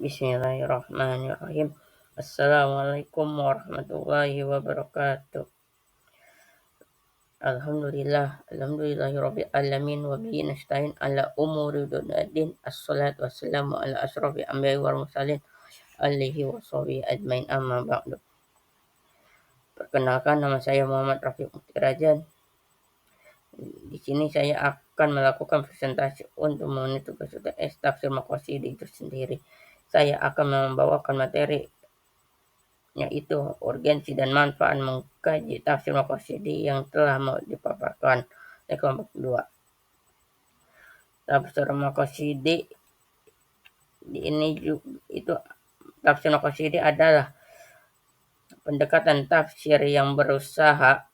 Bismillahirrahmanirrahim. Assalamualaikum warahmatullahi wabarakatuh. Alhamdulillahirabbil alamin wa bihi nasta'in ala umuri dunyadin. Assalatu wassalamu ala asrofil anbiya'i wal mursalin alihi washabihi ajmain, amma ba'du. Perkenalkan, nama saya Muhammad Rafiq Muhtirajan. Di sini saya akan melakukan presentasi untuk memenuhi tugas UTS tafsir maqasid itu sendiri. Saya akan membawakan materi yaitu urgensi dan manfaat mengkaji tafsir maqasidi yang telah mau dipaparkan oleh kelompok 2. Tafsir maqasidi itu tafsir maqasidi adalah pendekatan tafsir yang berusaha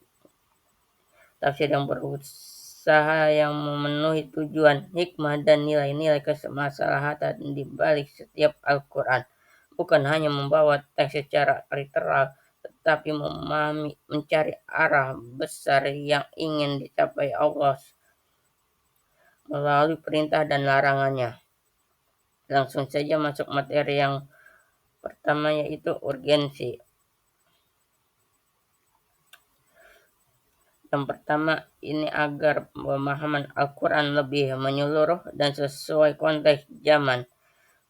yang memenuhi tujuan, hikmah, dan nilai-nilai kemaslahatan di balik setiap Al-Quran. Bukan hanya membawa teks secara literal, tetapi memahami, mencari arah besar yang ingin dicapai Allah melalui perintah dan larangannya. Langsung saja masuk materi yang pertama, yaitu urgensi. Yang pertama, ini agar pemahaman Al-Quran lebih menyeluruh dan sesuai konteks zaman.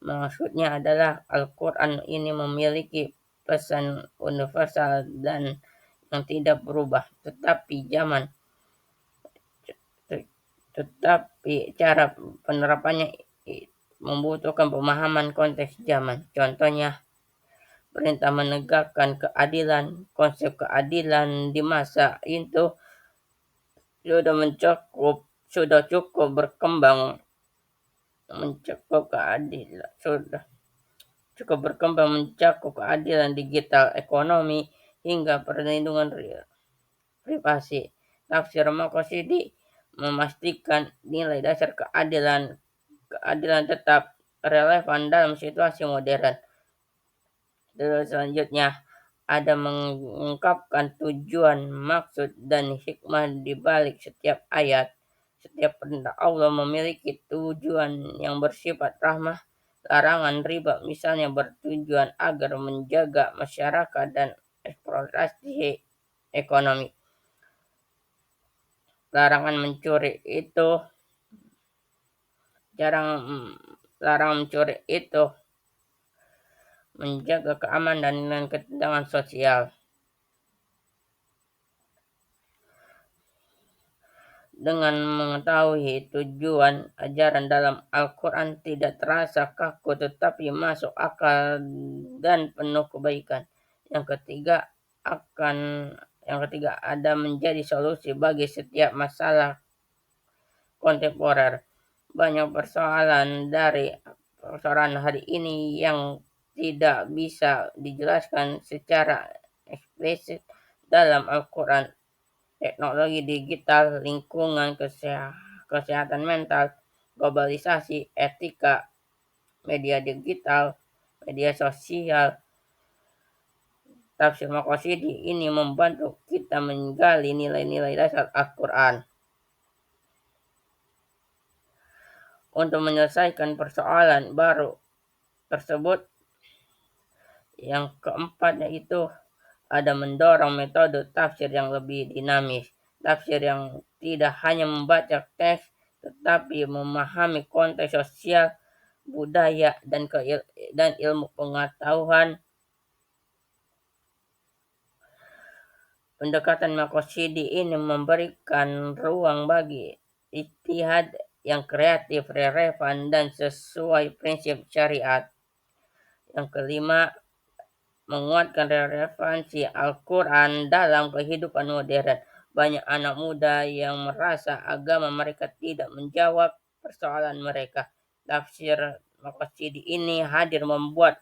Maksudnya adalah Al-Quran ini memiliki pesan universal dan yang tidak berubah, tetapi cara penerapannya membutuhkan pemahaman konteks zaman. Contohnya, perintah menegakkan keadilan. Konsep keadilan di masa itu sudah cukup berkembang mencakup keadilan digital, ekonomi, hingga perlindungan privasi. Tafsir maqasidi memastikan nilai dasar keadilan tetap relevan dalam situasi modern. Terus selanjutnya ada mengungkapkan tujuan, maksud, dan hikmah di balik setiap ayat. Setiap perintah Allah memiliki tujuan yang bersifat rahmah. Larangan riba misalnya bertujuan agar menjaga masyarakat dan eksploitasi ekonomi. Larangan mencuri itu menjaga keamanan dan ketenangan sosial. Dengan mengetahui tujuan, ajaran dalam Al-Quran tidak terasa kaku tetapi masuk akal dan penuh kebaikan. Yang ketiga ada menjadi solusi bagi setiap masalah kontemporer. Banyak persoalan hari ini yang tidak bisa dijelaskan secara eksplisit dalam Al-Quran. Teknologi digital, lingkungan, kesehatan mental, globalisasi, etika, media digital, media sosial. Tafsir maqasidi ini membantu kita menggali nilai-nilai dasar Al-Quran. Untuk menyelesaikan persoalan baru tersebut, yang keempat yaitu ada mendorong metode tafsir yang lebih dinamis. Tafsir yang tidak hanya membaca teks, tetapi memahami konteks sosial, budaya, dan ilmu pengetahuan. Pendekatan maqasidi ini memberikan ruang bagi ijtihad yang kreatif, relevan, dan sesuai prinsip syariat. Yang kelima, menguatkan relevansi Al-Quran dalam kehidupan modern. Banyak anak muda yang merasa agama mereka tidak menjawab persoalan mereka. Tafsir maqasidi ini hadir membuat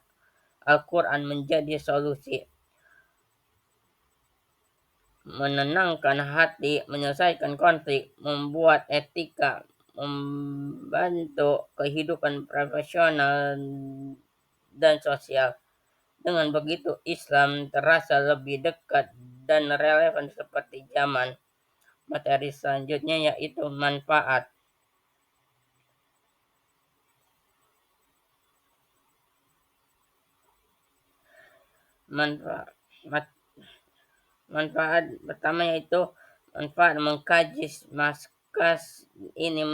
Al-Quran menjadi solusi, menenangkan hati, menyelesaikan konflik, membuat etika, membantu kehidupan profesional dan sosial. Dengan begitu, Islam terasa lebih dekat dan relevan seperti zaman. Materi selanjutnya yaitu manfaat. Manfaat manfaat pertama yaitu manfaat mengkaji maskas ini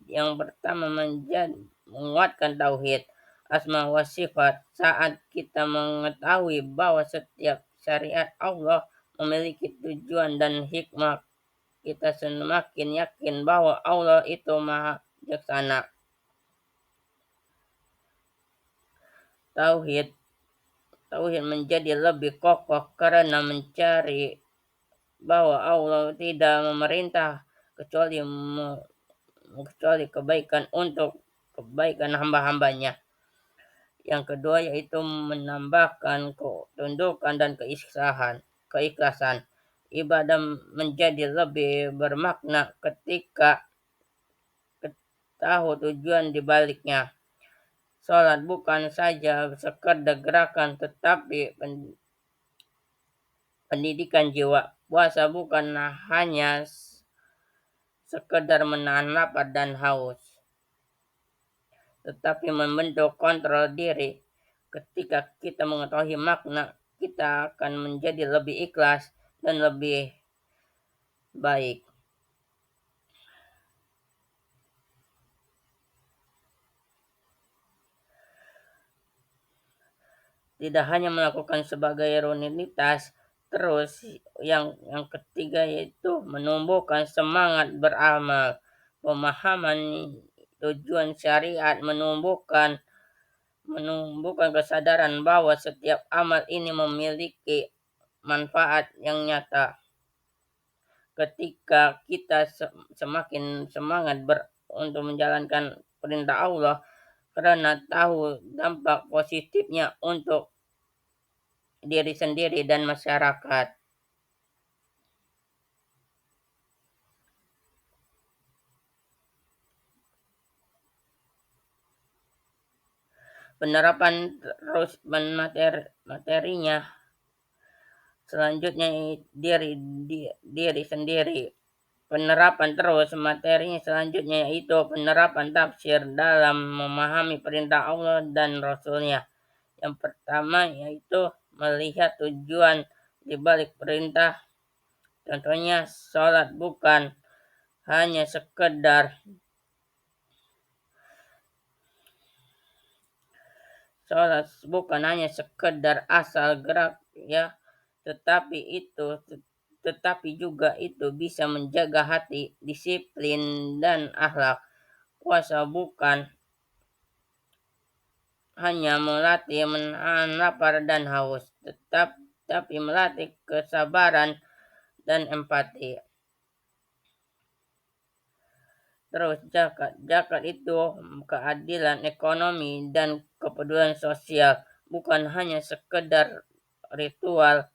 yang pertama menjadi menguatkan tauhid asma wa sifat saat kita mengetahui bahwa setiap syariat Allah memiliki tujuan dan hikmah kita semakin yakin bahwa Allah itu maha bijaksana. Tauhid Tauhid menjadi lebih kokoh karena mencari bahwa Allah tidak memerintah kecuali kecuali kebaikan untuk kebaikan hamba-hambanya. Yang kedua yaitu menambahkan ketundukan dan keikhlasan. Ibadah menjadi lebih bermakna ketika tahu tujuan dibaliknya. Salat bukan saja sekedar gerakan tetapi pendidikan jiwa. Puasa bukan hanya sekedar menahan lapar dan haus, tetapi membentuk kontrol diri. Ketika kita mengetahui makna, kita akan menjadi lebih ikhlas dan lebih baik. Tidak hanya melakukan sebagai rutinitas, terus yang ketiga yaitu menumbuhkan semangat beramal. Pemahaman tujuan syariat menumbuhkan kesadaran bahwa setiap amal ini memiliki manfaat yang nyata. Ketika kita semakin semangat untuk menjalankan perintah Allah karena tahu dampak positifnya untuk diri sendiri dan masyarakat. Penerapan terus materinya selanjutnya diri sendiri. Penerapan terus materinya selanjutnya yaitu penerapan tafsir dalam memahami perintah Allah dan Rasulnya. Yang pertama yaitu melihat tujuan di balik perintah. Contohnya sholat hanya sekedar sholat bukan hanya sekedar asal gerak ya, tetapi itu tetapi juga itu bisa menjaga hati, disiplin dan akhlak. Puasa bukan hanya melatih menahan lapar dan haus, tapi melatih kesabaran dan empati. Terus zakat itu keadilan ekonomi dan kepedulian sosial, bukan hanya sekedar ritual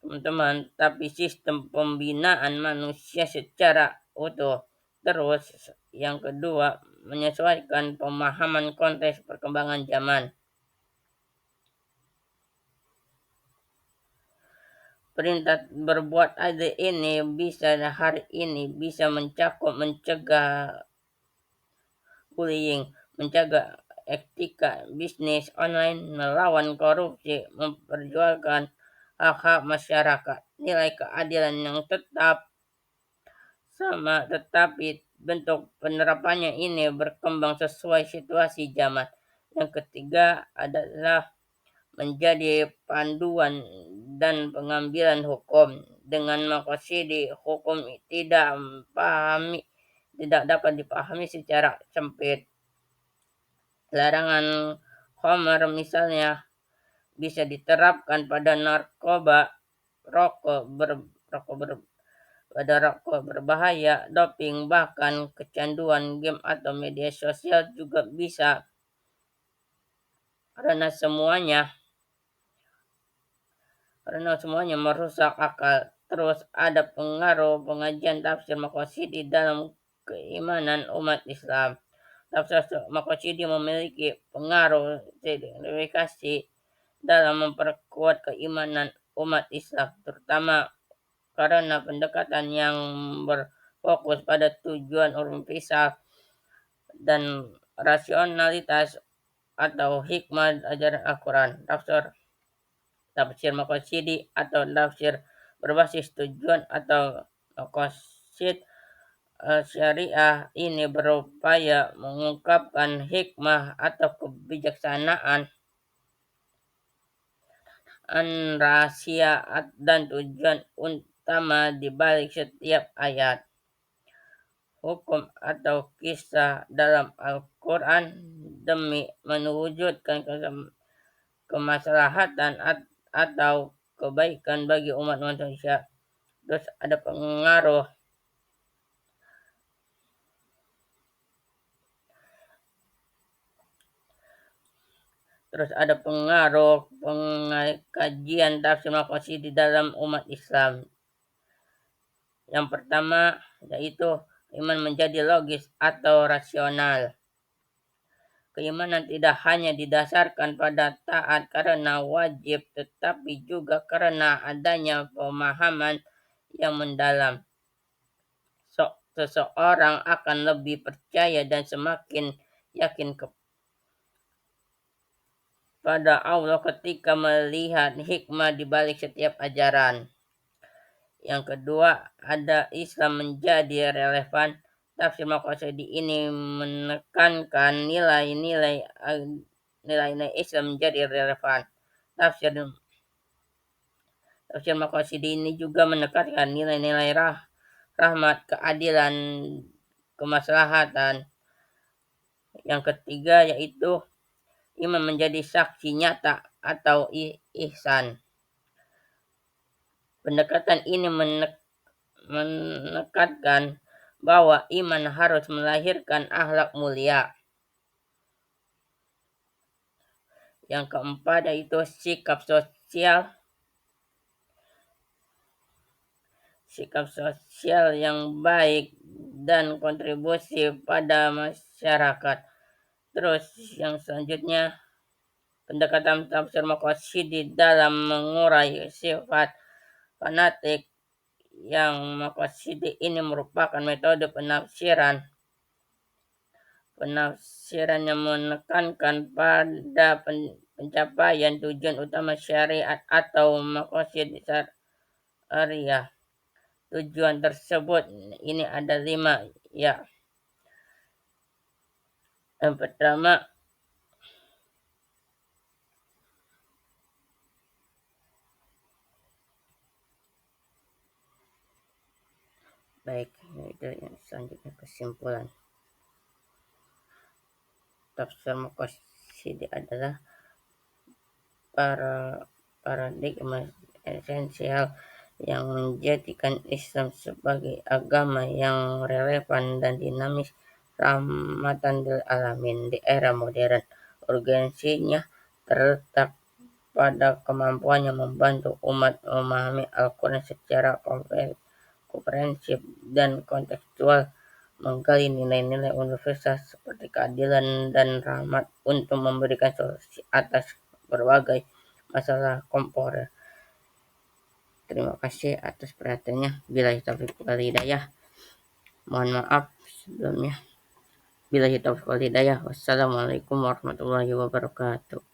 teman-teman, tapi sistem pembinaan manusia secara utuh. Terus yang kedua, menyesuaikan pemahaman konteks perkembangan zaman. Perintah berbuat adil ini bisa hari ini bisa mencakup mencegah bullying, menjaga etika bisnis online, melawan korupsi, memperjuangkan hak-hak masyarakat. Nilai keadilan yang tetap sama, tetapi bentuk penerapannya ini berkembang sesuai situasi zaman. Yang ketiga adalah menjadi panduan dan pengambilan hukum. Dengan makosidi hukum tidak dapat dipahami secara sempit. Larangan khamar misalnya bisa diterapkan pada narkoba, rokok ber, rokok ber, pada rokok berbahaya, doping, bahkan kecanduan game atau media sosial juga bisa karena semuanya merusak akal. Terus ada pengaruh pengajian tafsir Maqasid dalam keimanan umat Islam. Tafsir Maqasid memiliki pengaruh signifikasi dalam memperkuat keimanan umat Islam, terutama karena pendekatan yang berfokus pada tujuan universal dan rasionalitas atau hikmah ajaran Al-Quran. Tafsir tafsir maqasidi atau tafsir berbasis tujuan atau maqasid syariah ini berupaya mengungkapkan hikmah atau kebijaksanaan rahasia dan tujuan utama di balik setiap ayat, hukum atau kisah dalam Al-Quran demi mewujudkan kemaslahatan atau kebaikan bagi umat manusia. Terus ada pengaruh pengkajian tafsir maqasid di dalam umat Islam. Yang pertama yaitu iman menjadi logis atau rasional. Keimanan tidak hanya didasarkan pada taat karena wajib, tetapi juga karena adanya pemahaman yang mendalam. Seseorang akan lebih percaya dan semakin yakin kepada Allah ketika melihat hikmah di balik setiap ajaran. Yang kedua, ada Islam menjadi relevan. Tafsir maqasidi ini menekankan nilai-nilai Islam menjadi relevan. Tafsir maqasidi ini juga menekankan nilai-nilai rahmat, keadilan, kemaslahatan. Yang ketiga yaitu iman menjadi saksi nyata atau ihsan. Pendekatan ini menekankan bahwa iman harus melahirkan akhlak mulia. Yang keempat yaitu sikap sosial yang baik dan kontribusi pada masyarakat. Terus yang selanjutnya, pendekatan tafsir maqasidi dalam mengurai sifat fanatik. Yang maqasidi ini merupakan metode penafsiran yang menekankan pada pencapaian tujuan utama syariat atau maqasid syariah. Tujuan tersebut ini ada 5 ya. Yang pertama, baik, itu yang selanjutnya kesimpulan. Tafsir maqasidi adalah paradigma esensial yang menjadikan Islam sebagai agama yang relevan dan dinamis, rahmatan lil alamin di era modern. Urgensinya terletak pada kemampuannya membantu umat memahami Al-Quran secara komprehensif dan kontekstual, menggali nilai-nilai universal seperti keadilan dan rahmat untuk memberikan solusi atas berbagai masalah kontemporer. Terima kasih atas perhatiannya. Billahi taufiq wal hidayah. Mohon maaf sebelumnya. Billahi taufiq wal hidayah. Wassalamualaikum warahmatullahi wabarakatuh.